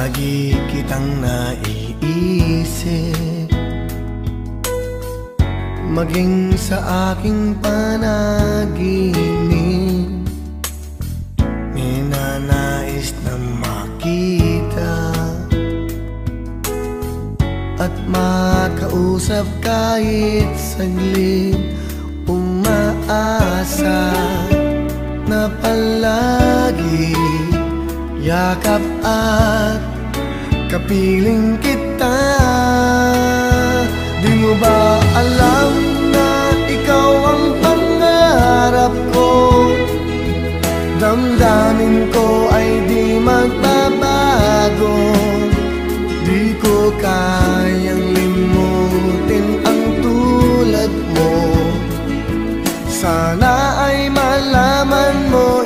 Lagi kitang naiisip, maging sa aking panaginip. Minanais na makita at makausap kahit saglit. Umaasa na palagi yakap at kapiling kita. Di mo ba alam na ikaw ang pangarap ko? Damdamin ko ay di magbabago. Di ko kayang limutin ang tulad mo. Sana ay malaman mo